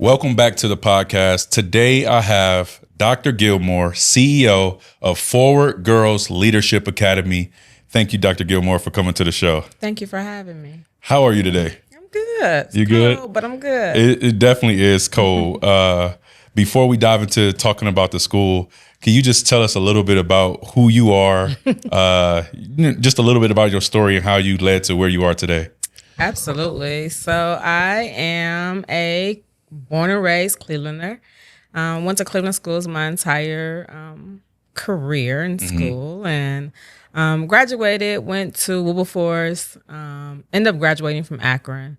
Welcome back to the podcast. Today I have Dr. Gilmore, CEO of Forward Girls Leadership Academy. Thank you, Dr. Gilmore, for coming to the show. Thank you for having me. How are you today? I'm good. You good? Cold, but I'm good. It definitely is cold. Before we dive into talking about the school, can you just tell us a little bit about who you are, just a little bit about your story and how you led to where you are today? Absolutely. So I am a born and raised Clevelander. Went to Cleveland schools my entire career in school, and graduated, went to Wilberforce, ended up graduating from Akron.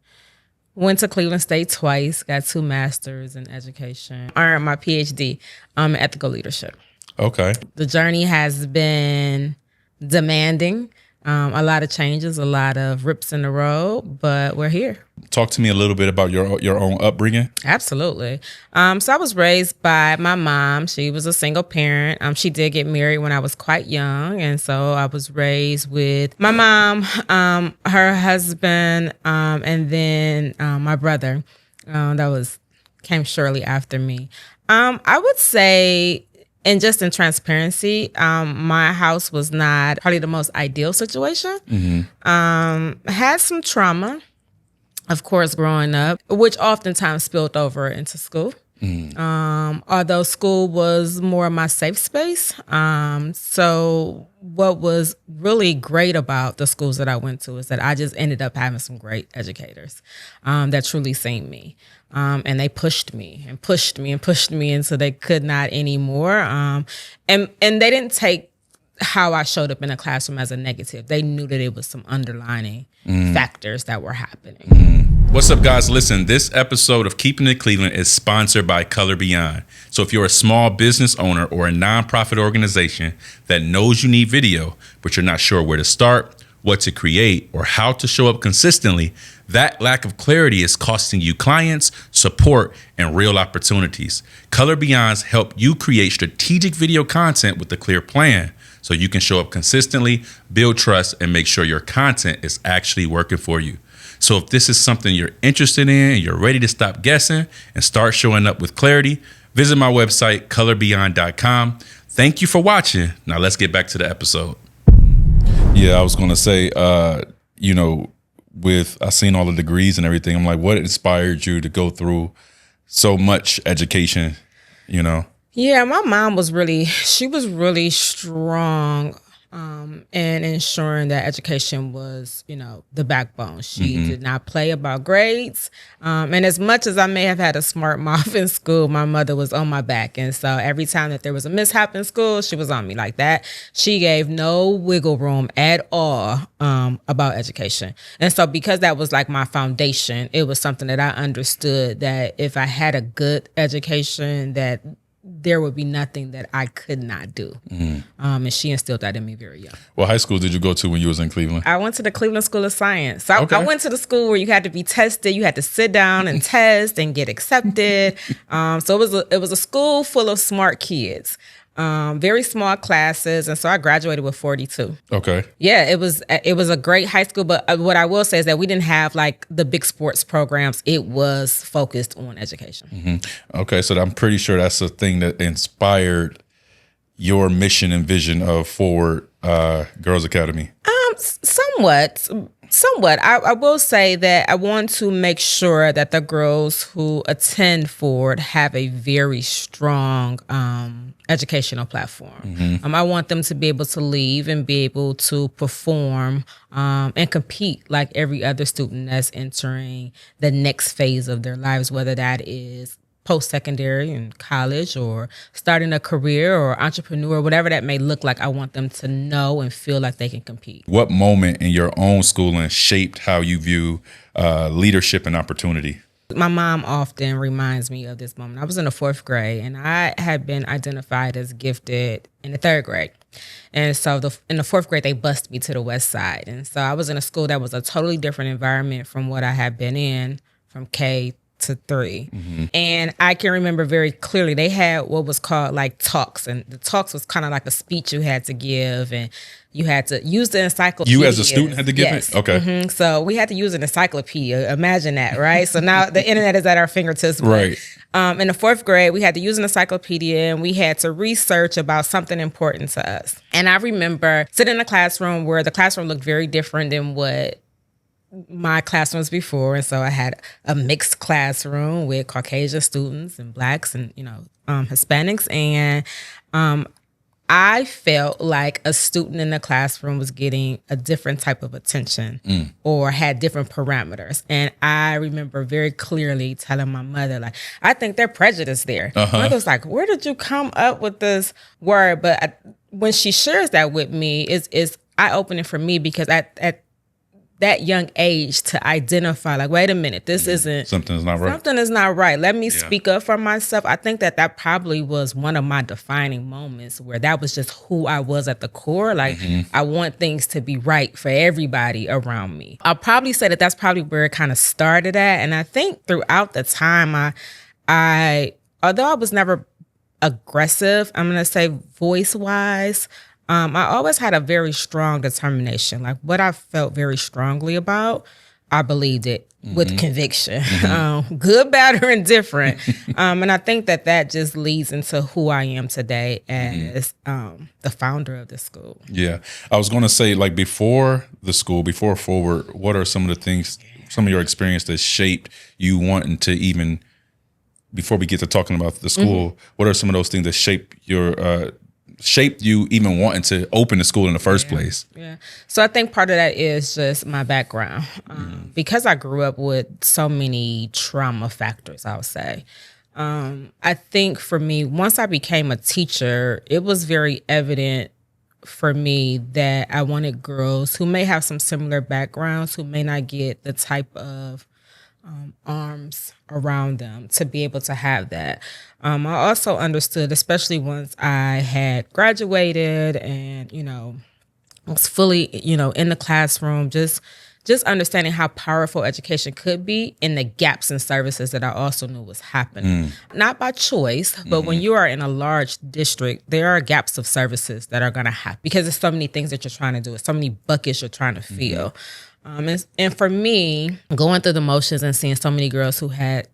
Went to Cleveland State twice, got 2 masters in education, earned my PhD in ethical leadership. Okay. The journey has been demanding, a lot of changes, a lot of rips in the road, but we're here. Talk to me a little bit about your own upbringing. Absolutely. So I was raised by my mom. She was a single parent. She did get married when I was quite young. And so I was raised with my mom, her husband, and then my brother came shortly after me. I would say, and just in transparency, my house was not probably the most ideal situation. Had some trauma, of course, growing up, which oftentimes spilled over into school. Although school was more of my safe space. So what was really great about the schools that I went to is that I just ended up having some great educators that truly seen me. And they pushed me and pushed me and pushed me until they could not anymore. And they didn't take how I showed up in a classroom as a negative. They knew that it was some underlying factors that were happening. What's up, guys? Listen, this episode of Keepin It Cleveland is sponsored by Color Beyond. So if you're a small business owner or a nonprofit organization that knows you need video, but you're not sure where to start, what to create, or how to show up consistently, that lack of clarity is costing you clients, support, and real opportunities. Color Beyond's help you create strategic video content with a clear plan so you can show up consistently, build trust, and make sure your content is actually working for you. So if this is something you're interested in and you're ready to stop guessing and start showing up with clarity, visit my website, colorbeyond.com. Thank you for watching. Now let's get back to the episode. Yeah, I was going to say, I seen all the degrees and everything. I'm like, what inspired you to go through so much education, Yeah, my mom was really strong in ensuring that education was, the backbone. She did not play about grades. And as much as I may have had a smart mouth in school, my mother was on my back. And so every time that there was a mishap in school, she was on me like that. She gave no wiggle room at all about education. And so because that was like my foundation, it was something that I understood that if I had a good education, that there would be nothing that I could not do. And she instilled that in me very young. What high school did you go to when you was in Cleveland? I went to the Cleveland School of Science. So Okay. I went to the school where you had to be tested. You had to sit down and test and get accepted. So it was a school full of smart kids. Very small classes, and so I graduated with 42. Okay. Yeah, it was a great high school, but what I will say is that we didn't have like the big sports programs. It was focused on education. Okay, so I'm pretty sure that's the thing that inspired your mission and vision of Forward Girls Academy. Somewhat. I will say that I want to make sure that the girls who attend Forward have a very strong educational platform. I want them to be able to leave and be able to perform and compete like every other student that's entering the next phase of their lives, whether that is post-secondary in college or starting a career or entrepreneur, whatever that may look like. I want them to know and feel like they can compete. What moment in your own schooling shaped how you view leadership and opportunity? My mom often reminds me of this moment. I was in the 4th grade, and I had been identified as gifted in the 3rd grade. And so in the 4th grade, they bused me to the west side. And so I was in a school that was a totally different environment from what I had been in from K to 3. And I can remember very clearly they had what was called like talks, and the talks was kind of like a speech you had to give, and you had to use the encyclopedia. You as a student had to give it? Okay. So we had to use an encyclopedia. Imagine that, right? So now the internet is at our fingertips. Right. In the 4th grade, we had to use an encyclopedia, and we had to research about something important to us. And I remember sitting in a classroom where the classroom looked very different than what my classrooms before. And so I had a mixed classroom with Caucasian students and Blacks and, Hispanics. And I felt like a student in the classroom was getting a different type of attention or had different parameters. And I remember very clearly telling my mother, like, I think they're prejudiced there. My mother was like, where did you come up with this word? But when she shares that with me, it's eye-opening for me, because at that young age to identify, like, wait a minute, this isn't... Something is not right. Something is not right. Let me speak up for myself. I think that probably was one of my defining moments, where that was just who I was at the core. Like, I want things to be right for everybody around me. I'll probably say that that's probably where it kind of started at. And I think throughout the time, I although I was never aggressive, I'm going to say voice-wise, I always had a very strong determination. Like, what I felt very strongly about, I believed it with conviction, good, bad, or indifferent. And I think that just leads into who I am today as the founder of the school. Yeah. I was going to say, like, before the school, before Forward, what are some of the things, some of your experience that shaped you wanting to even, before we get to talking about the school, what are some of those things that shaped you even wanting to open the school in the first place? Yeah. So I think part of that is just my background. Because I grew up with so many trauma factors, I would say. I think for me, once I became a teacher, it was very evident for me that I wanted girls who may have some similar backgrounds, who may not get the type of arms around them to be able to have that. I also understood, especially once I had graduated and, was fully, in the classroom, just understanding how powerful education could be, and the gaps in services that I also knew was happening. Not by choice, but when you are in a large district, there are gaps of services that are going to happen because there's so many things that you're trying to do. There's so many buckets you're trying to fill. And for me, going through the motions and seeing so many girls who had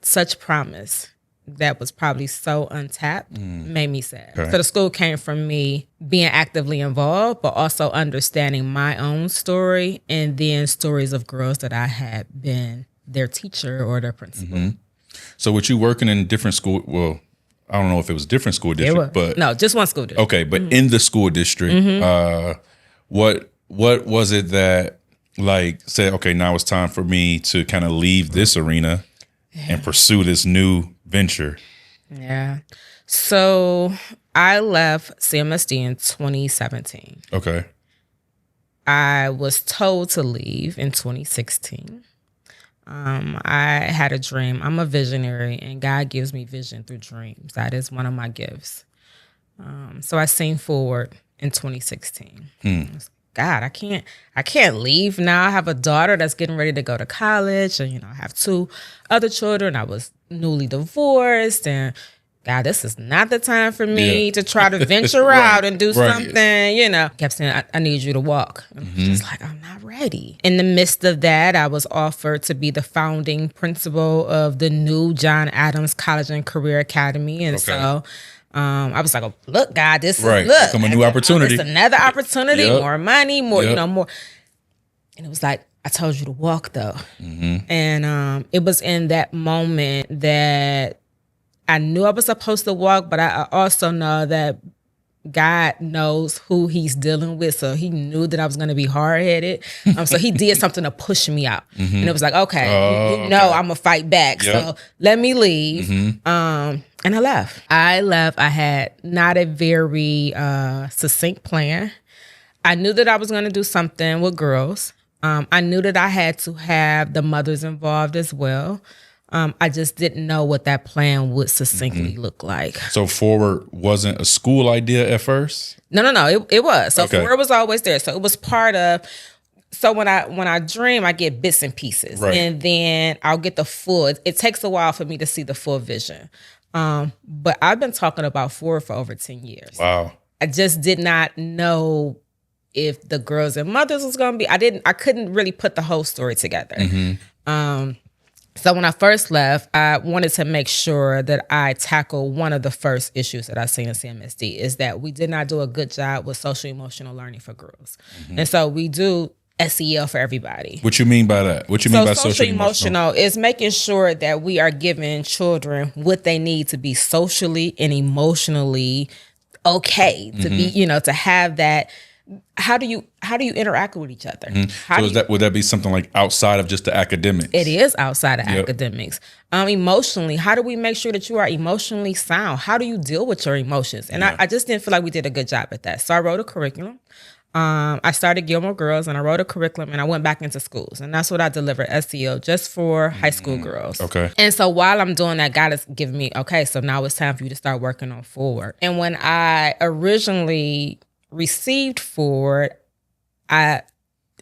such promise that was probably so untapped made me sad. Okay. So the school came from me being actively involved, but also understanding my own story and then stories of girls that I had been their teacher or their principal. So with you working in different school, well, I don't know if it was different school district, but... No, just one school district. Okay, but in the school district, what was it that, like, said, okay, now it's time for me to kind of leave this arena and pursue this new venture? Yeah. So I left CMSD in 2017. Okay. I was told to leave in 2016. I had a dream. I'm a visionary, and God gives me vision through dreams. That is one of my gifts. So I seen forward in 2016. God, I can't leave now. I have a daughter that's getting ready to go to college, and I have 2 other children. I was newly divorced, and God, this is not the time for me to try to venture out and do something. Kept saying, I need you to walk. And I was just like, I'm not ready. In the midst of that, I was offered to be the founding principal of the new John Adams College and Career Academy, and so. I was like, oh, look, God, this is become a new opportunity. It's another opportunity, more money, more, more. And it was like, I told you to walk, though. And it was in that moment that I knew I was supposed to walk, but I also know that God knows who he's dealing with. So he knew that I was going to be hard-headed. So he did something to push me out. And it was like, okay, I'm going to fight back. So let me leave. And I left. I had not a very succinct plan. I knew that I was going to do something with girls. I knew that I had to have the mothers involved as well. I just didn't know what that plan would succinctly look like. So Forward wasn't a school idea at first? No. It was. So Forward was always there. So it was part of, So when I dream, I get bits and pieces, Right. and then I'll get the full. It takes a while for me to see the full vision. But I've been talking about Forward for over 10 years. Wow. I just did not know if the girls and mothers was going to be. I couldn't really put the whole story together. So when I first left, I wanted to make sure that I tackle one of the first issues that I seen in CMSD is that we did not do a good job with social emotional learning for girls. And so we do SEL for everybody. What you mean by that? What you mean by social emotional? Is making sure that we are giving children what they need to be socially and emotionally okay, to be, to have that. How do you interact with each other? So would that be something like outside of just the academics? It is outside of academics. Emotionally, how do we make sure that you are emotionally sound? How do you deal with your emotions? And I just didn't feel like we did a good job at that. So I wrote a curriculum. I started Gilmore Girls, and I wrote a curriculum, and I went back into schools, and that's what I delivered, SEL, just for high school girls. Okay. And so while I'm doing that, God is giving me, okay, so now it's time for you to start working on Forward. And when I originally received Forward, I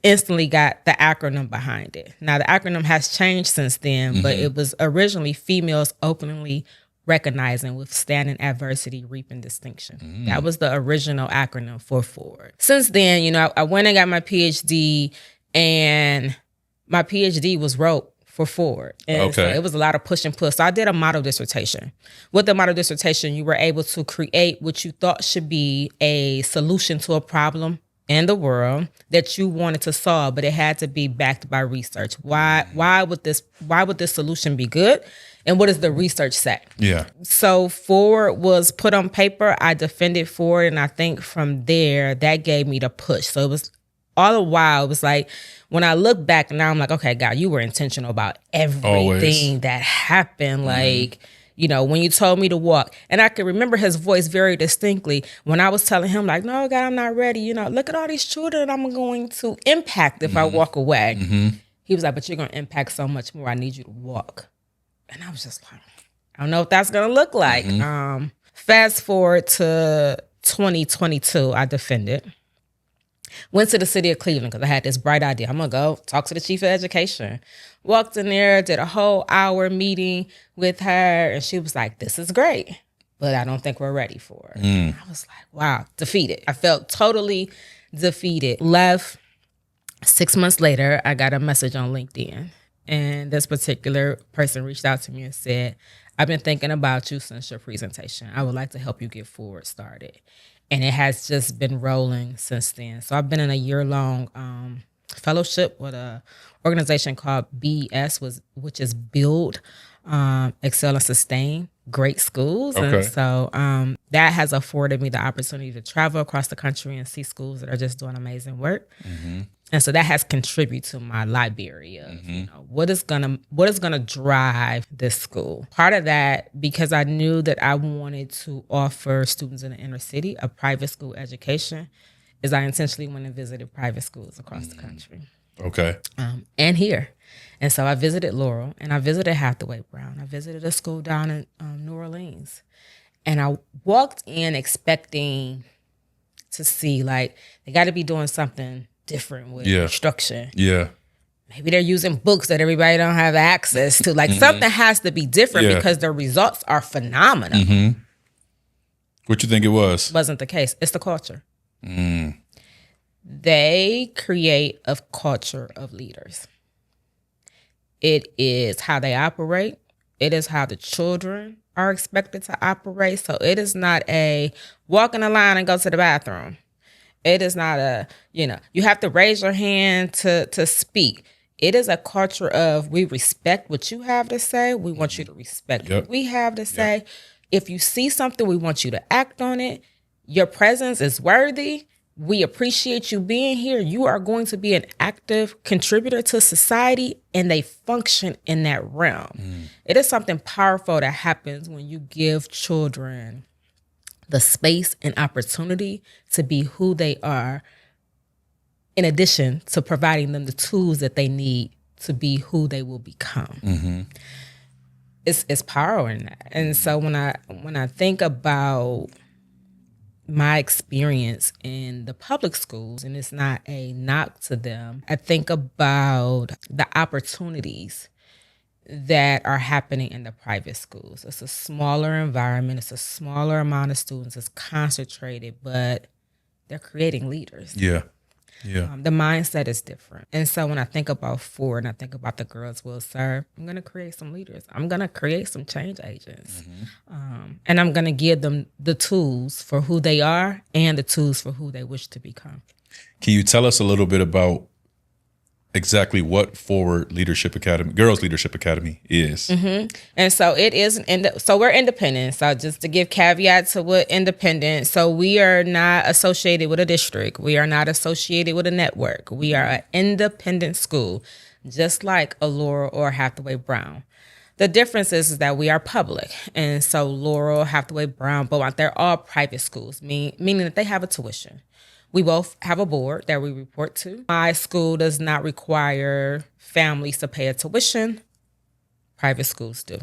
instantly got the acronym behind it. Now, the acronym has changed since then, but it was originally Females Openly Recognizing, Withstanding Adversity, Reaping Distinction. That was the original acronym for Forward. Since then, I went and got my PhD, and my PhD was wrote for Forward. And so it was a lot of push and pull. So I did a model dissertation. With the model dissertation, you were able to create what you thought should be a solution to a problem in the world that you wanted to solve, but it had to be backed by research. Why would this solution be good? And what does the research say? Yeah. So Forward was put on paper. I defended Forward, and I think from there, that gave me the push. So it was all the while, it was like, when I look back now, I'm like, okay, God, you were intentional about everything that happened. Like, when you told me to walk, and I can remember his voice very distinctly when I was telling him, like, no, God, I'm not ready. Look at all these children I'm going to impact if I walk away. He was like, but you're going to impact so much more. I need you to walk. And I was just like, I don't know what that's going to look like. Fast forward to 2022, I defended. Went to the city of Cleveland because I had this bright idea. I'm going to go talk to the chief of education. Walked in there, did a whole hour meeting with her, and she was like, this is great, but I don't think we're ready for it. And I was like, wow, defeated. I felt totally defeated. Left. 6 months later, I got a message on LinkedIn, and this particular person reached out to me and said, I've been thinking about you since your presentation. I would like to help you get Forward started. And it has just been rolling since then. So I've been in a year-long fellowship with an organization called BES, which is Build, Excel, and Sustain Great Schools. And so that has afforded me the opportunity to travel across the country and see schools that are just doing amazing work. And so that has contributed to my library of what is gonna drive this school. Part of that, because I knew that I wanted to offer students in the inner city a private school education, is I intentionally went and visited private schools across the country. Okay. And here. And so I visited Laurel, and I visited Hathaway Brown. I visited a school down in New Orleans. And I walked in expecting to see, like, they got to be doing something different with instruction. Yeah. Maybe they're using books that everybody don't have access to. Like, something has to be different because the results are phenomenal. What you think it was? Wasn't the case. It's the culture. They create a culture of leaders. It is how they operate. It is how the children are expected to operate. So it is not a walk in the line and go to the bathroom. It is not a, you have to raise your hand to speak. It is a culture of, we respect what you have to say. We want you to respect what we have to say. If you see something, we want you to act on it. Your presence is worthy. We appreciate you being here. You are going to be an active contributor to society, and they function in that realm. It is something powerful that happens when you give children the space and opportunity to be who they are, in addition to providing them the tools that they need to be who they will become. It's power in that. And so when I think about my experience in the public schools, and it's not a knock to them, I think about the opportunities that are happening in the private schools. It's a smaller environment, it's a smaller amount of students, it's concentrated, but they're creating leaders. Yeah. The mindset is different. And so when I think about Ford and I think about the girls we'll serve, I'm going to create some leaders. I'm going to create some change agents. And I'm going to give them the tools for who they are and the tools for who they wish to become. Can you tell us a little bit about exactly what Forward Leadership Academy, Girls Leadership Academy is? And so it is, so we're independent. So just to give caveat to what independent, so we are not associated with a district. We are not associated with a network. We are an independent school, just like a Laurel or Hathaway Brown. The difference is that we are public. And so Laurel, Hathaway Brown, Beaumont, they're all private schools, meaning that they have a tuition. We both have a board that we report to. My school does not require families to pay a tuition. Private schools do.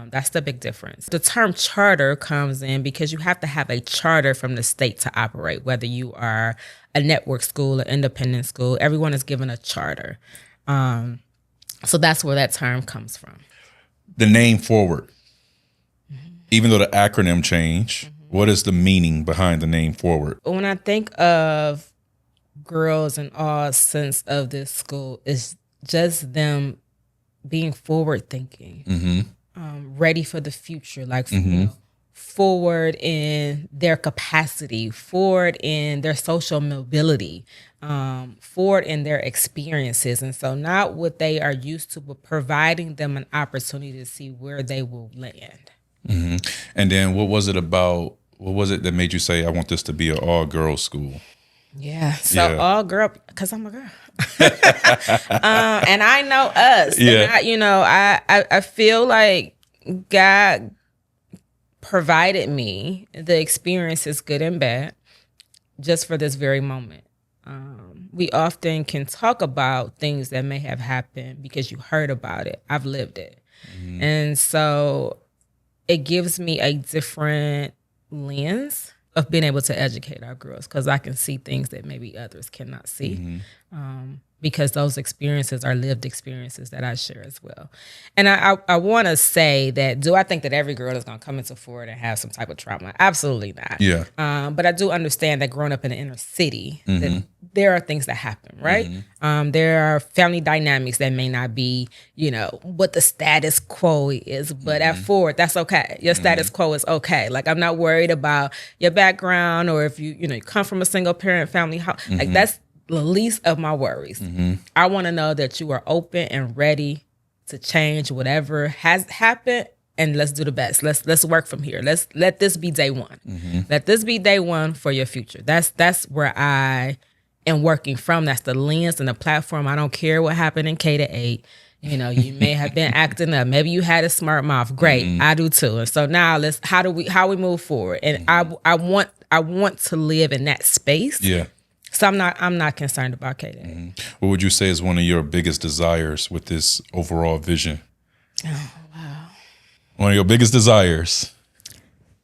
That's the big difference. The term charter comes in because you have to have a charter from the state to operate, whether you are a network school or independent school. Everyone is given a charter. So that's where that term comes from. The name Forward, even though the acronym changed, what is the meaning behind the name Forward? When I think of girls in all sense of this school, it's just them being forward thinking, ready for the future, like you know, forward in their capacity, forward in their social mobility, forward in their experiences. And so not what they are used to, but providing them an opportunity to see where they will land. And then what was it that made you say, I want this to be an all-girls school? Yeah. So all girl, because I'm a girl. And I know us. Yeah. And I feel like God provided me the experiences, good and bad, just for this very moment. We often can talk about things that may have happened because you heard about it. I've lived it. And so it gives me a different lens of being able to educate our girls, because I can see things that maybe others cannot see, because those experiences are lived experiences that I share as well. And I want to say that, do I think that every girl is going to come into Ford and have some type of trauma? Absolutely not. Yeah. But I do understand that growing up in the inner city, that there are things that happen, right? There are family dynamics that may not be, what the status quo is, but at Ford, that's okay. Your status quo is okay. Like, I'm not worried about your background, or if you come from a single parent family, like that's the least of my worries. I want to know that you are open and ready to change whatever has happened, and let's do the best. Let's work from here. Let this be day one. Let this be day one for your future. That's where I am working from. That's the lens and the platform. I don't care what happened in K to 8. You may have been acting up. Maybe you had a smart mouth. Great, I do too. And so now how we move forward. And I want to live in that space. Yeah. So I'm not concerned about K. What would you say is one of your biggest desires with this overall vision? Oh, wow. One of your biggest desires.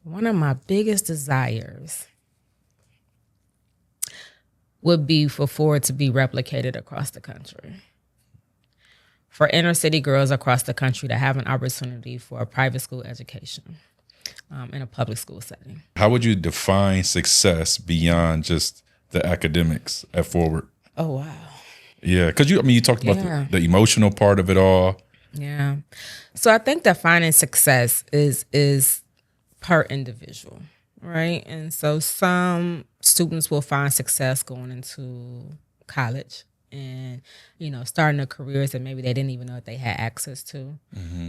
One of my biggest desires would be for Ford to be replicated across the country. For inner city girls across the country to have an opportunity for a private school education in a public school setting. How would you define success beyond just the academics at Forward? Oh, wow. Yeah, because you talked about the emotional part of it all. Yeah. So I think defining success is per individual, right? And so some students will find success going into college and, starting their careers that maybe they didn't even know that they had access to.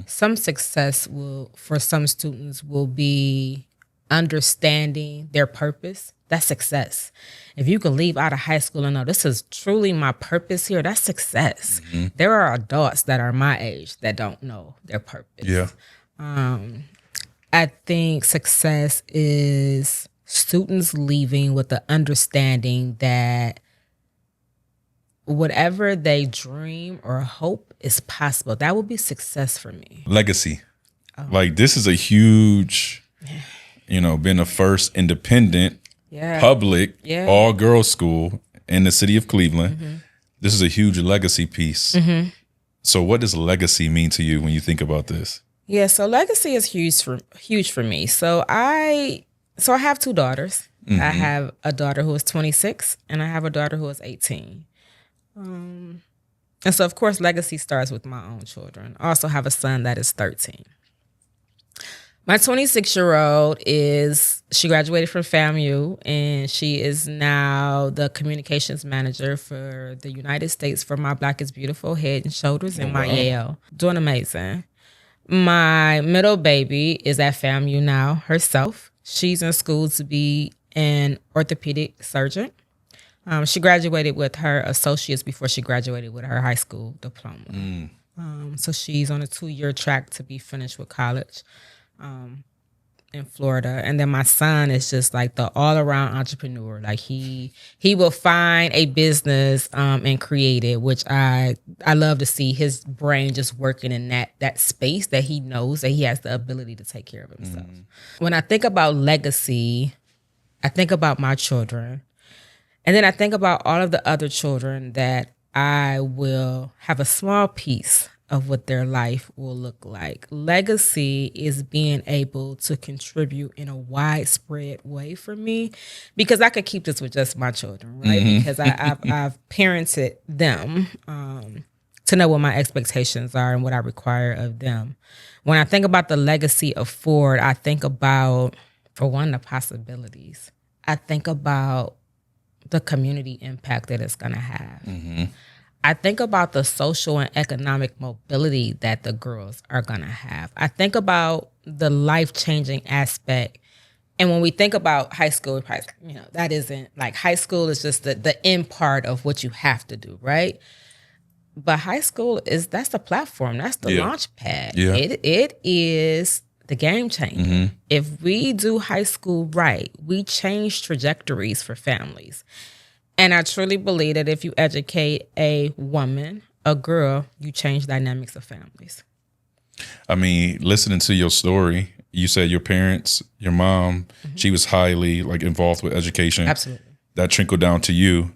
Some success for some students will be understanding their purpose. That's success. If you can leave out of high school and know this is truly my purpose here, that's success. There are adults that are my age that don't know their purpose. Yeah. I think success is students leaving with the understanding that whatever they dream or hope is possible. That would be success for me. Legacy. Like, this is a huge, being the first independent public, all girls school in the city of Cleveland. This is a huge legacy piece. So what does legacy mean to you when you think about this? Yeah, so legacy is huge for me. So I have two daughters. I have a daughter who is 26 and I have a daughter who is 18. And so of course legacy starts with my own children. I also have a son that is 13. My 26-year-old she graduated from FAMU and she is now the communications manager for the United States for My Black is Beautiful Head and Shoulders in my Yale. Doing amazing. My middle baby is at FAMU now herself. She's in school to be an orthopedic surgeon. She graduated with her associates before she graduated with her high school diploma. So she's on a 2-year track to be finished with college in Florida. And then my son is just like the all-around entrepreneur. Like he will find a business and create it, which I love to see his brain just working in that space that he knows that he has the ability to take care of himself. When I think about legacy, I think about my children. And then I think about all of the other children that I will have a small piece of what their life will look like. Legacy is being able to contribute in a widespread way for me, because I could keep this with just my children, right? Because I've parented them to know what my expectations are and what I require of them. When I think about the legacy of Ford, I think about, for one, the possibilities. I think about the community impact that it's going to have. I think about the social and economic mobility that the girls are going to have. I think about the life-changing aspect. And when we think about high school, that isn't like high school is just the end part of what you have to do, right? But high school that's the platform. That's the launch pad. Yeah. It is the game changer. If we do high school right, we change trajectories for families. And I truly believe that if you educate a woman, a girl, you change dynamics of families. I mean, listening to your story, you said your parents, your mom, she was highly involved with education. Absolutely. That trickled down to you.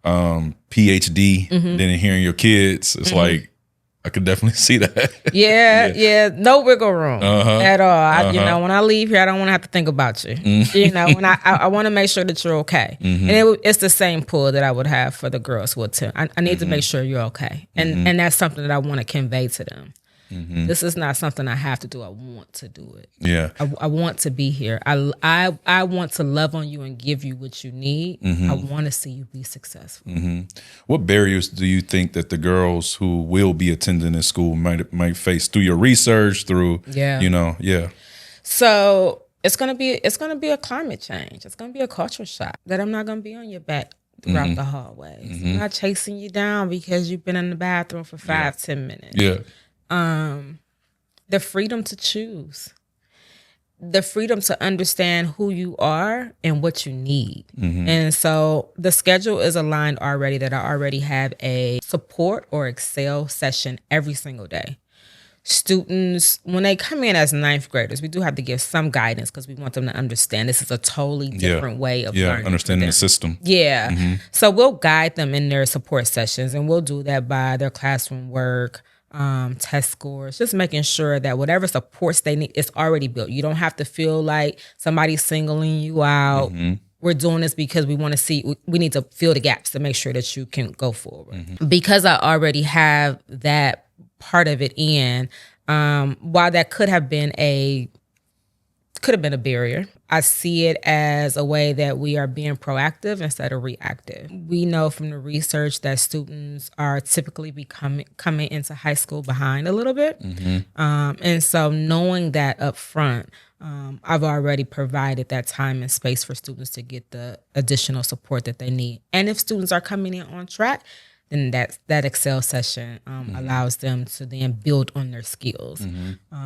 PhD, then hearing your kids, it's like, I could definitely see that. Yeah. No wiggle room at all. When I leave here, I don't want to have to think about you. When I want to make sure that you're okay. And it's the same pull that I would have for the girls who attend. I need to make sure you're okay. And that's something that I want to convey to them. This is not something I have to do. I want to do it. Yeah. I want to be here. I want to love on you and give you what you need. I want to see you be successful. What barriers do you think that the girls who will be attending this school might face through your research, through So it's gonna be a climate change. It's gonna be a culture shock that I'm not gonna be on your back throughout the hallways. I'm not chasing you down because you've been in the bathroom for 5-10 minutes. Yeah. The freedom to choose, the freedom to understand who you are and what you need. And so the schedule is aligned already that I already have a support or Excel session every single day. Students, when they come in as 9th graders, we do have to give some guidance because we want them to understand this is a totally different way of learning. Understanding the system. So we'll guide them in their support sessions, and we'll do that by their classroom work, test scores, just making sure that whatever supports they need is already built. You don't have to feel like somebody's singling you out. We're doing this because we want to see, we need to fill the gaps to make sure that you can go forward. Because I already have that part of it in, while that could have been a barrier, I see it as a way that we are being proactive instead of reactive. We know from the research that students are typically coming into high school behind a little bit. And so knowing that up front, I've already provided that time and space for students to get the additional support that they need. And if students are coming in on track, then that Excel session allows them to then build on their skills.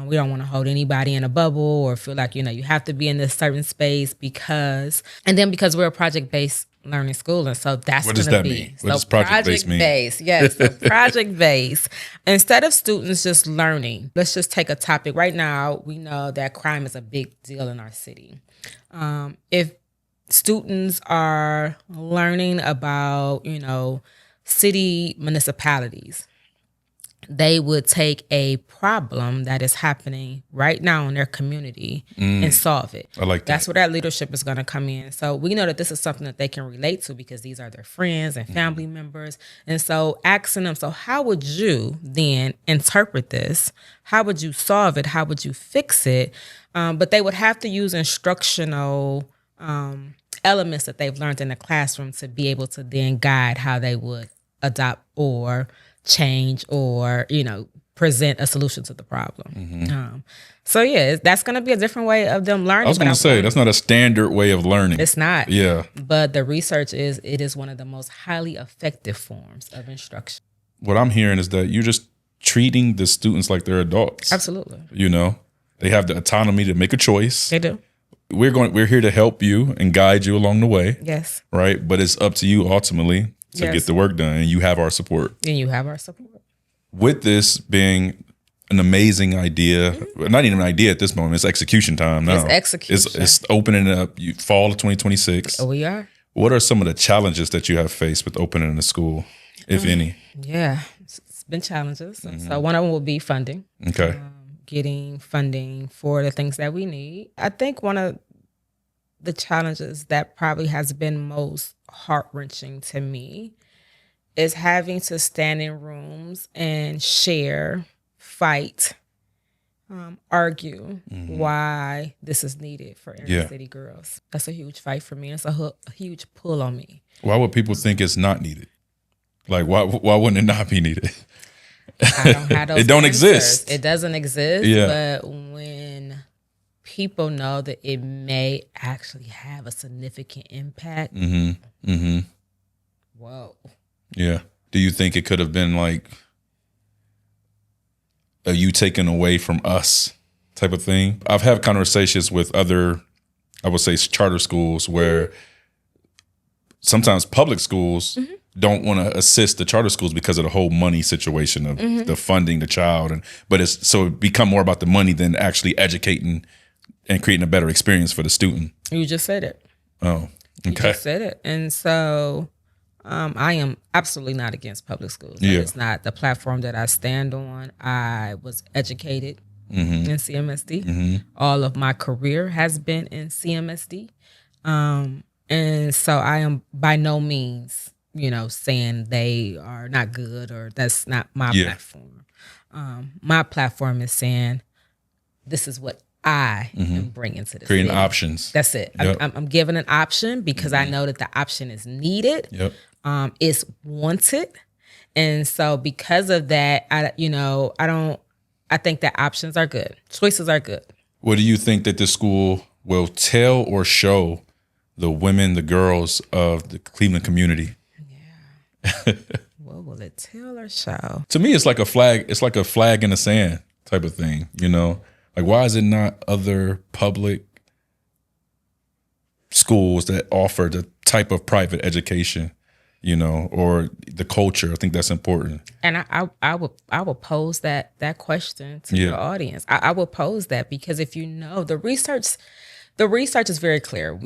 We don't want to hold anybody in a bubble or feel like, you have to be in this certain space because we're a project-based learning school. And so that's what does that mean? What does project-based mean? Yes, so project-based. Instead of students just learning, let's just take a topic. Right now, we know that crime is a big deal in our city. If students are learning about, city municipalities, they would take a problem that is happening right now in their community and solve it. I like that. That's where that leadership is going to come in. So we know that this is something that they can relate to because these are their friends and family members. And so asking them, so how would you then interpret this? How would you solve it? How would you fix it? But they would have to use instructional elements that they've learned in the classroom to be able to then guide how they would adopt or change or, present a solution to the problem. So yeah, that's going to be a different way of them learning. I was going to say, that's not a standard way of learning. It's not. Yeah. But the research is, it is one of the most highly effective forms of instruction. What I'm hearing is that you're just treating the students like they're adults. Absolutely. They have the autonomy to make a choice. They do. We're here to help you and guide you along the way. Yes. Right. But it's up to you ultimately to get the work done, and you have our support. And you have our support. With this being an amazing idea, not even an idea at this moment, it's execution time now. It's execution. It's opening up fall of 2026. Oh, we are. What are some of the challenges that you have faced with opening the school, if any? Yeah, it's been challenges. So one of them will be funding. Okay. Getting funding for the things that we need. I think one of the challenges that probably has been most heart-wrenching to me is having to stand in rooms and share, fight, argue why this is needed for inner city girls. That's a huge fight for me. It's a huge pull on me. Why would people think it's not needed? Like, why wouldn't it not be needed? I don't have those It don't answers. exist. It doesn't exist. Yeah. But when people know that it may actually have a significant impact, whoa. Yeah. Do you think it could have been like a you taken away from us type of thing? I've had conversations with other, I would say, charter schools where sometimes public schools don't want to assist the charter schools because of the whole money situation of the funding the child, but it become more about the money than actually educating and creating a better experience for the student. You just said it. Oh, okay. You just said it. And so I am absolutely not against public schools. Yeah. It's not the platform that I stand on. I was educated in CMSD. All of my career has been in CMSD. And so I am by no means, saying they are not good or that's not my platform. My platform is saying this is what I am bringing to the Creating city. options. That's it. Yep. I'm giving an option because I know that the option is needed. Yep. It's wanted. And so because of that, I think that options are good. Choices are good. What do you think that the school will tell or show the women, the girls of the Cleveland community? Yeah. What will it tell or show? To me, it's like a flag. It's like a flag in the sand type of thing, Like, why is it not other public schools that offer the type of private education, or the culture? I think that's important. And I will pose that question to your audience. I will pose that because if the research is very clear.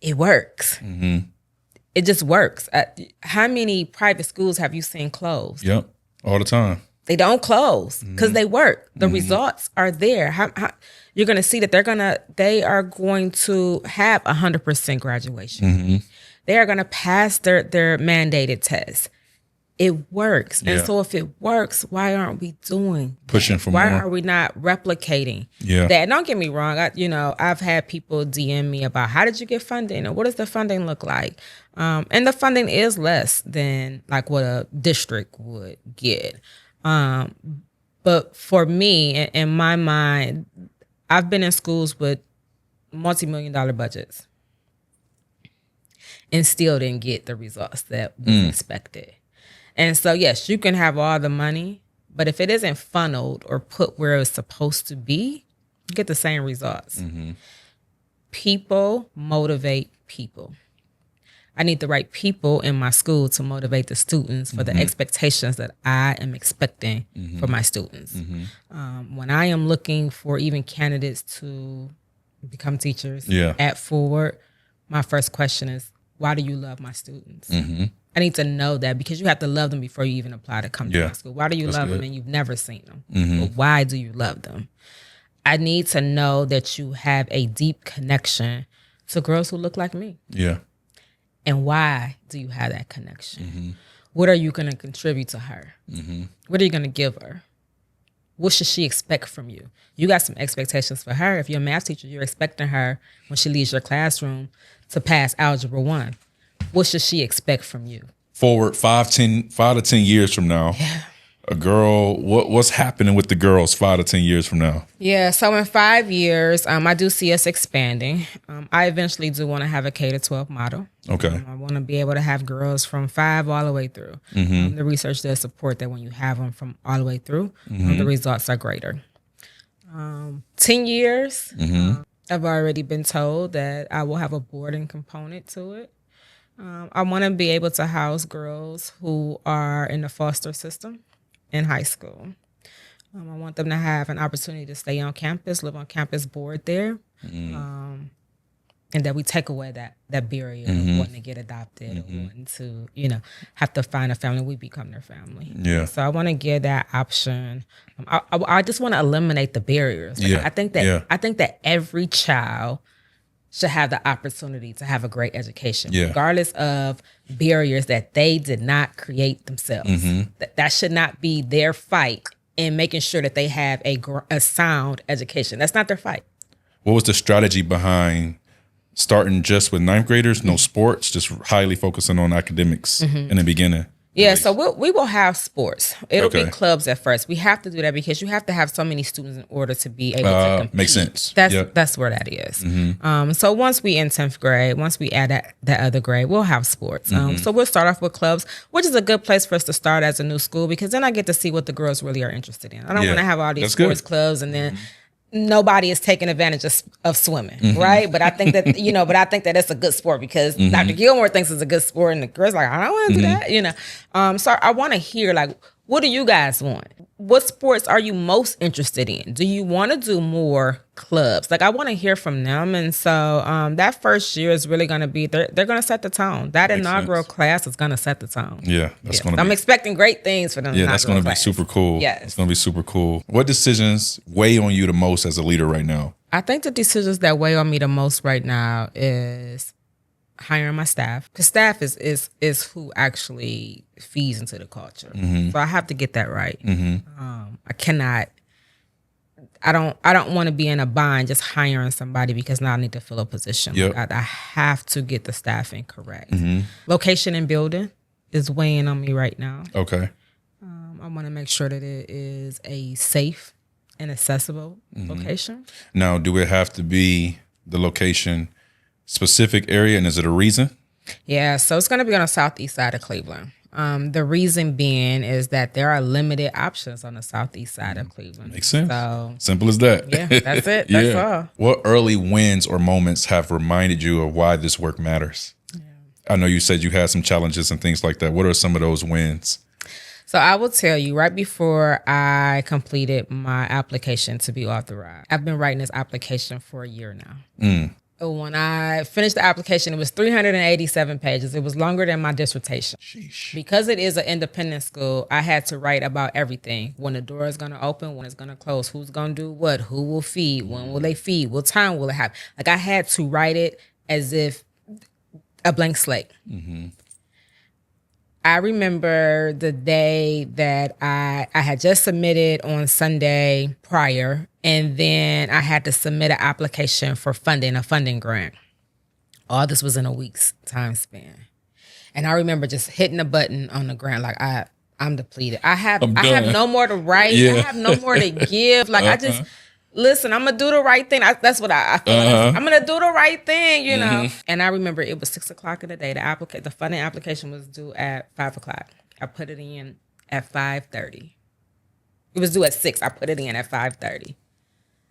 It works. It just works. How many private schools have you seen close? Yep, all the time. They don't close because they work. The results are there. How, you're going to see that they are going to have 100% graduation. They are going to pass their mandated tests. It works. Yeah. And so if it works, why aren't we doing pushing that? for Why more? are we not replicating that? And don't get me wrong. I've had people DM me about how did you get funding or what does the funding look like? And the funding is less than like what a district would get. But for me, in my mind, I've been in schools with multi-million-dollar budgets and still didn't get the results that was expected. And so, yes, you can have all the money, but if it isn't funneled or put where it's supposed to be, you get the same results. People motivate people. I need the right people in my school to motivate the students for the expectations that I am expecting for my students. When I am looking for even candidates to become teachers Yeah. at Ford, my first question is, why do you love my students? I need to know that, because you have to love them before you even apply to come to my school. Why do you love them and you've never seen them? But why do you love them? I need to know that you have a deep connection to girls who look like me. Yeah. And why do you have that connection? What are you going to contribute to her? What are you going to give her? What should she expect from you? You got some expectations for her. If you're a math teacher, you're expecting her when she leaves your classroom to pass Algebra 1. What should she expect from you? Forward 5 to 10 years from now. Yeah. A girl, what's happening with the girls 5 to 10 years from now? Yeah, so in 5 years, I do see us expanding. I eventually do want to have a K-12 model. Okay. I want to be able to have girls from 5 all the way through. The research does support that when you have them from all the way through, the results are greater. 10 years, I've already been told that I will have a boarding component to it. I want to be able to house girls who are in the foster system in high school. I want them to have an opportunity to stay on campus, live on campus, board there, and that we take away that barrier of wanting to get adopted or wanting to, have to find a family. We become their family. Yeah. So I want to give that option. I just want to eliminate the barriers. Like, I think that every child should have the opportunity to have a great education, regardless of barriers that they did not create themselves. That should not be their fight in making sure that they have a sound education. That's not their fight. What was the strategy behind starting just with 9th graders, no sports, just highly focusing on academics in the beginning? Yeah, so we will have sports. It'll be clubs at first. We have to do that because you have to have so many students in order to be able to compete. Makes sense. That's where that is. So once we in 10th grade, once we add that other grade, we'll have sports. So we'll start off with clubs, which is a good place for us to start as a new school, because then I get to see what the girls really are interested in. I don't want to have all these sports clubs and then nobody is taking advantage of swimming, right? But I think that, it's a good sport because Dr. Gilmore thinks it's a good sport, and the girls like, I don't want to do that, So I want to hear, like, what do you guys want? What sports are you most interested in? Do you want to do more clubs? Like, I want to hear from them. And so that first year is really going to be, they're going to set the tone. That inaugural class is going to set the tone. Yeah, that's going to be. I'm expecting great things for them. Yeah, that's going to be super cool. Yes. It's going to be super cool. What decisions weigh on you the most as a leader right now? I think the decisions that weigh on me the most right now is hiring my staff, because staff is who actually feeds into the culture. So I have to get that right. I don't want to be in a bind just hiring somebody because now I need to fill a position. Like, I have to get the staffing correct. Location and building is weighing on me right now. Okay. I want to make sure that it is a safe and accessible location. Now, do it have to be the location specific area, and is it a reason? Yeah, so it's going to be on the southeast side of Cleveland. The reason being is that there are limited options on the southeast side of Cleveland. Makes sense. So simple as that. Yeah, that's it. That's all. What early wins or moments have reminded you of why this work matters? I know you said you had some challenges and things like that. What are some of those wins? So I will tell you, right before I completed my application to be authorized, I've been writing this application for a year now. When I finished the application, it was 387 pages. It was longer than my dissertation. Sheesh. Because it is an independent school, I had to write about everything. When the door is going to open, when it's going to close, who's going to do what, who will feed, when will they feed, what time will it happen. Like, I had to write it as if a blank slate. I remember the day that I had just submitted on Sunday prior, and then I had to submit an application for funding, a funding grant. All this was in a week's time span. And I remember just hitting a button on the grant, like, I'm depleted. I have no more to write. I have no more to give. Like, I just... Listen, I'm going to do the right thing. That's what I feel. I'm going to do the right thing, And I remember it was 6 o'clock in the day. The funding application was due at 5 o'clock. I put it in at 5:30. It was due at 6. I put it in at 5:30.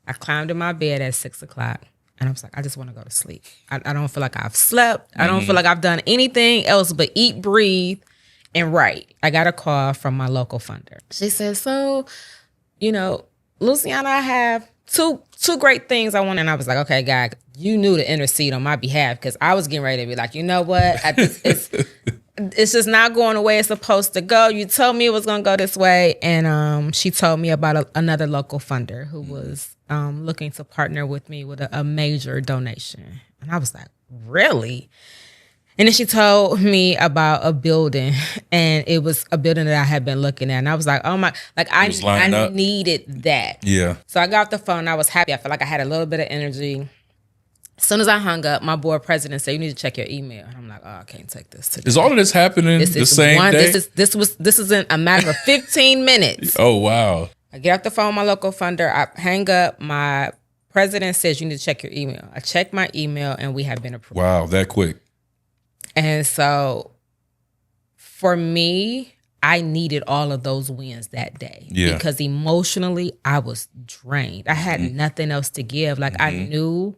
I climbed in my bed at 6 o'clock. And I was like, I just want to go to sleep. I don't feel like I've slept. I don't feel like I've done anything else but eat, breathe, and write. I got a call from my local funder. She said, so, Luciana, I have two great things I wanted. And I was like, okay, God, you knew to intercede on my behalf, because I was getting ready to be like, you know what? It's just not going the way it's supposed to go. You told me it was going to go this way. And she told me about another local funder who was looking to partner with me with a major donation. And I was like, really? And then she told me about a building, and it was a building that I had been looking at. And I was like, oh my, like I needed that. Yeah. So I got off the phone. I was happy. I felt like I had a little bit of energy. As soon as I hung up, my board president said, you need to check your email. And I'm like, oh, I can't take this today. Is all of this happening the same day? This is in a matter of 15 minutes. Oh, wow. I get off the phone with my local funder. I hang up. My president says, you need to check your email. I check my email, and we have been approved. Wow, that quick. And so for me, I needed all of those wins that day. Yeah. Because emotionally, I was drained. I had nothing else to give. Like I knew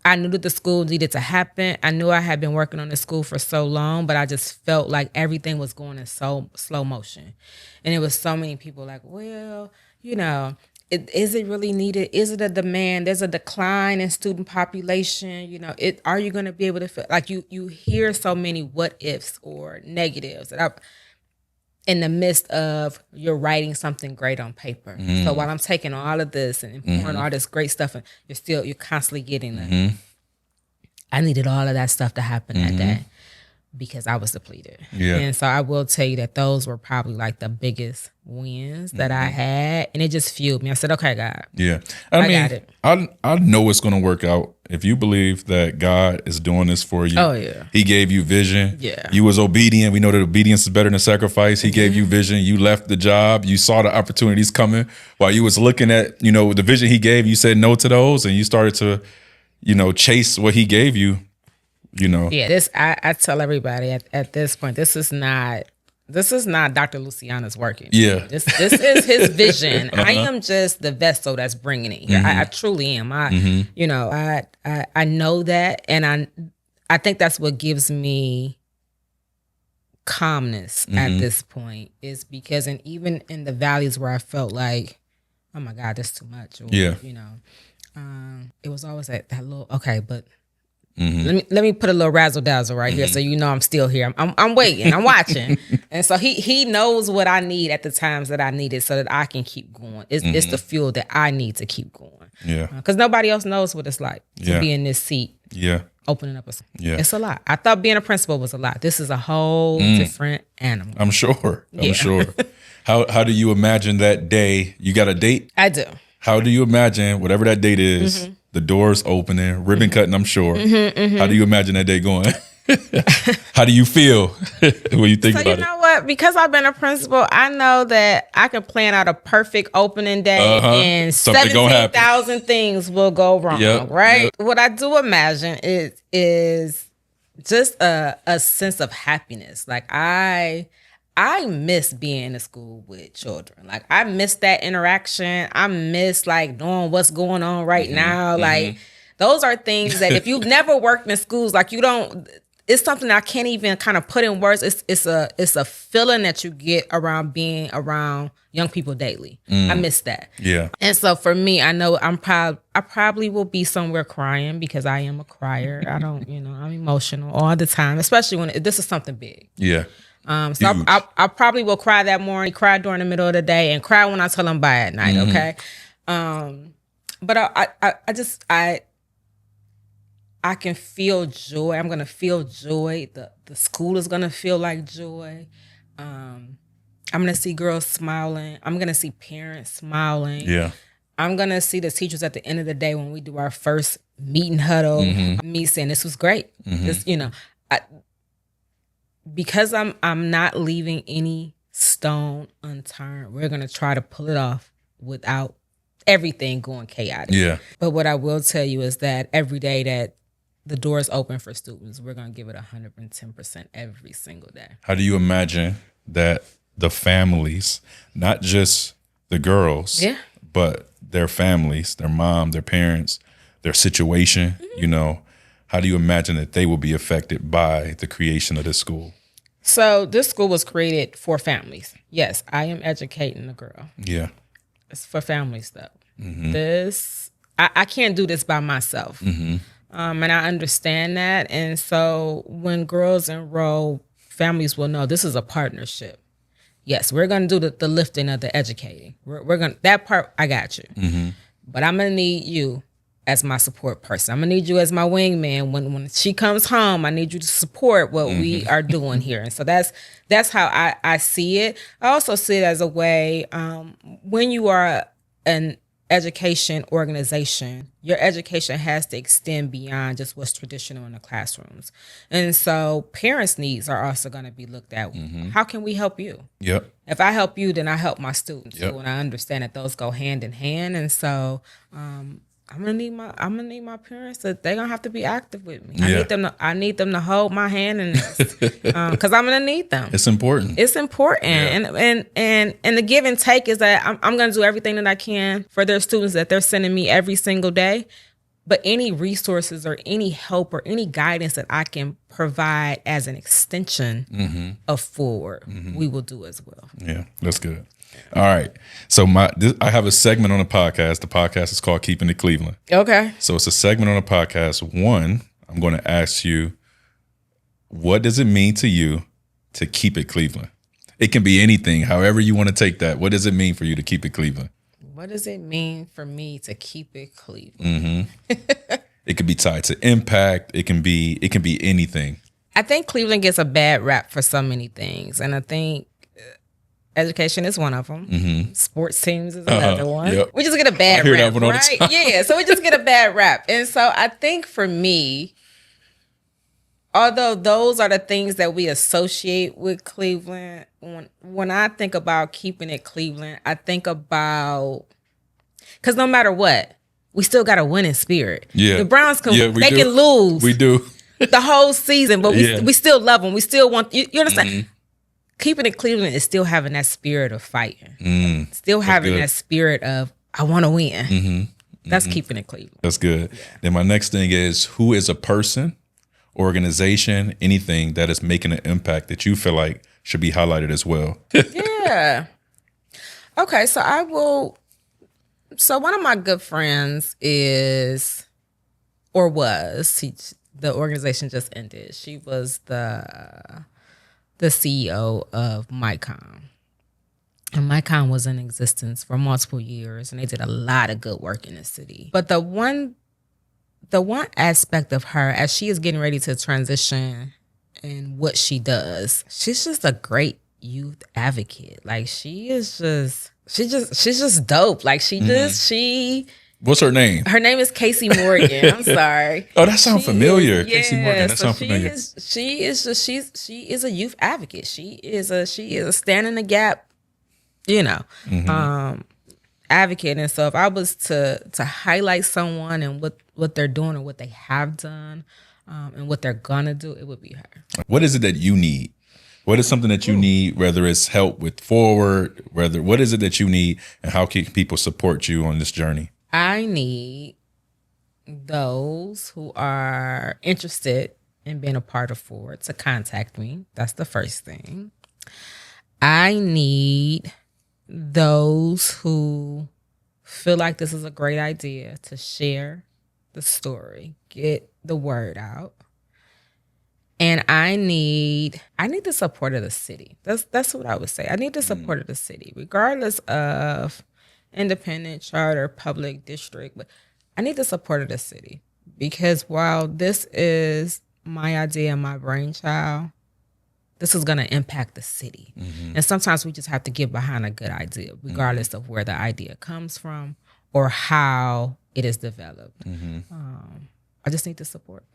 that the school needed to happen. I knew I had been working on the school for so long, but I just felt like everything was going in so slow motion. And it was so many people like, well, you know, is it really needed? Is it a demand? There's a decline in student population. You know, are you going to be able to feel like you hear so many what ifs or negatives that in the midst of you're writing something great on paper. So while I'm taking all of this and pouring all this great stuff, and you're constantly getting that. I needed all of that stuff to happen that day because I was depleted. Yeah. And so I will tell you that those were probably like the biggest wins that I had. And it just fueled me. I said, okay, God. Yeah. I mean, got it. I know it's going to work out. If you believe that God is doing this for you, Oh, yeah. He gave you vision. Yeah. You was obedient. We know that obedience is better than sacrifice. He gave you vision. You left the job. You saw the opportunities coming while you was looking at, the vision He gave. You said no to those, and you started to, chase what He gave you. Yeah, I tell everybody at this point, this is not Dr. Luciana's working. Yeah. This is his vision. I am just the vessel that's bringing it here. I truly am. I know that, and I think that's what gives me calmness at this point, is because, and even in the valleys where I felt like, oh my God, that's too much. Or, it was always that little, okay, but let me put a little razzle dazzle right here, so I'm still here. I'm waiting. I'm watching, and so he knows what I need at the times that I need it, so that I can keep going. It's the fuel that I need to keep going. Yeah, because nobody else knows what it's like to be in this seat. Yeah, opening up it's a lot. I thought being a principal was a lot. This is a whole different animal. I'm sure. How do you imagine that day? You got a date? I do. How do you imagine whatever that date is? The doors opening, ribbon cutting, I'm sure. How do you imagine that day going? How do you feel when you think about it? You know what? Because I've been a principal, I know that I can plan out a perfect opening day and 17,000 things will go wrong, right? Yep. What I do imagine is just a sense of happiness. Like I miss being in the school with children. Like I miss that interaction. I miss like knowing what's going on right now. Like those are things that if you've never worked in schools, like it's something I can't even kind of put in words. It's a feeling that you get around being around young people daily. I miss that. Yeah. And so for me, I know I probably will be somewhere crying, because I am a crier. I don't, I'm emotional all the time, especially when this is something big. Yeah. So I probably will cry that morning, cry during the middle of the day, and cry when I tell them bye at night. Okay. But I can feel joy. I'm going to feel joy. The school is going to feel like joy. I'm going to see girls smiling. I'm going to see parents smiling. Yeah. I'm going to see the teachers at the end of the day when we do our first meeting huddle, me saying this was great. This, because I'm not leaving any stone unturned, we're going to try to pull it off without everything going chaotic. Yeah. But what I will tell you is that every day that the door is open for students, we're going to give it 110% every single day. How do you imagine that the families, not just the girls, but their families, their mom, their parents, their situation, how do you imagine that they will be affected by the creation of this school? So this school was created for families. Yes, I am educating a girl. Yeah. It's for families, though. I can't do this by myself. And I understand that. And so when girls enroll, families will know this is a partnership. Yes, we're going to do the lifting of the educating. We're going to, that part, I got you. But I'm going to need you as my support person. I'm going to need you as my wingman. When she comes home, I need you to support what we are doing here. And so that's how I see it. I also see it as a way, when you are an education organization, your education has to extend beyond just what's traditional in the classrooms. And so parents' needs are also going to be looked at. How can we help you? Yep. If I help you, then I help my students too. And I understand that those go hand in hand. And so I'm gonna need my parents that they're gonna have to be active with me. Yeah. I need them to hold my hand and because I'm gonna need them. It's important. It's important. Yeah. And the give and take is that I'm gonna do everything that I can for their students that they're sending me every single day. But any resources or any help or any guidance that I can provide as an extension of forward, we will do as well. Yeah, that's good. All right. So I have a segment on the podcast. The podcast is called Keepin It Cleveland. Okay. So it's a segment on the podcast. One, I'm going to ask you, what does it mean to you to keep it Cleveland? It can be anything, however you want to take that. What does it mean for you to keep it Cleveland? What does it mean for me to keep it Cleveland? It could be tied to impact. It can be anything. I think Cleveland gets a bad rap for so many things. And I think education is one of them. Sports teams is another one. Yep. We just get a bad hear rap, that one all the right? time. Yeah, so we just get a bad rap. And so I think for me, although those are the things that we associate with Cleveland, when I think about keeping it Cleveland, I think about, because no matter what, we still got a winning spirit. Yeah. The Browns can lose. We do. The whole season, but we still love them. We still want, you understand? Keeping it Cleveland is still having that spirit of fighting. Still having that spirit of, I want to win. That's keeping it Cleveland. That's good. Yeah. Then my next thing is, who is a person, organization, anything that is making an impact that you feel like should be highlighted as well? Yeah. Okay, so one of my good friends was, the organization just ended. She was the CEO of Micon. And Micon was in existence for multiple years, and they did a lot of good work in the city. But the one aspect of her, as she is getting ready to transition in what she does, she's just a great youth advocate. Like she's just dope. Like What's her name? Her name is Casey Morgan. I'm sorry. Oh, that sounds familiar. Casey Morgan. That sounds familiar. She is a youth advocate. She is a stand in the gap, advocate. And so if I was to highlight someone and what they're doing or what they have done, and what they're gonna do, it would be her. What is it that you need? What is something that you need, whether it's help with forward, what is it that you need, and how can people support you on this journey? I need those who are interested in being a part of Forward to contact me. That's the first thing. I need those who feel like this is a great idea to share the story, get the word out. And I need the support of the city. That's what I would say. I need the support of the city, regardless of independent, charter, public, district. But I need the support of the city, because while this is my idea and my brainchild, this is going to impact the city. And sometimes we just have to get behind a good idea, regardless of where the idea comes from or how it is developed. I just need the support.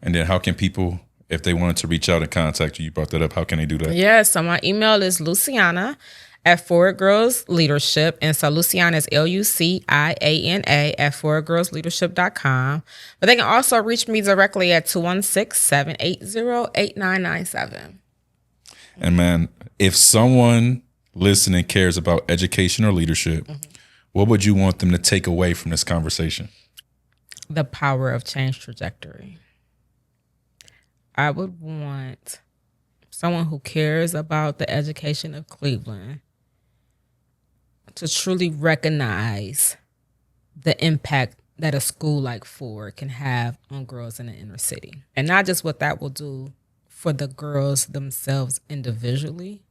And then how can people, if they wanted to reach out and contact you brought that up, how can they do that? Yeah, so my email is Luciana at Forward Girls Leadership. And so Luciana is Luciana at forwardgirlsleadership.com. But they can also reach me directly at 216-780-8997. And man, if someone listening cares about education or leadership, what would you want them to take away from this conversation? The power of change trajectory. I would want someone who cares about the education of Cleveland to truly recognize the impact that a school like Ford can have on girls in the inner city. And not just what that will do for the girls themselves individually,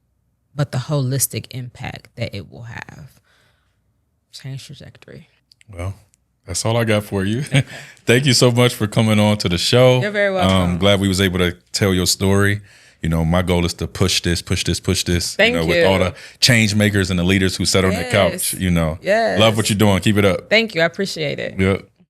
but the holistic impact that it will have. Change trajectory. Well, that's all I got for you. Okay. Thank you so much for coming on to the show. You're very welcome. I'm glad we was able to tell your story. You know, my goal is to push this. Thank you. With all the change makers and the leaders who sat on the couch, you know. Yes. Love what you're doing. Keep it up. Thank you. I appreciate it. Yep.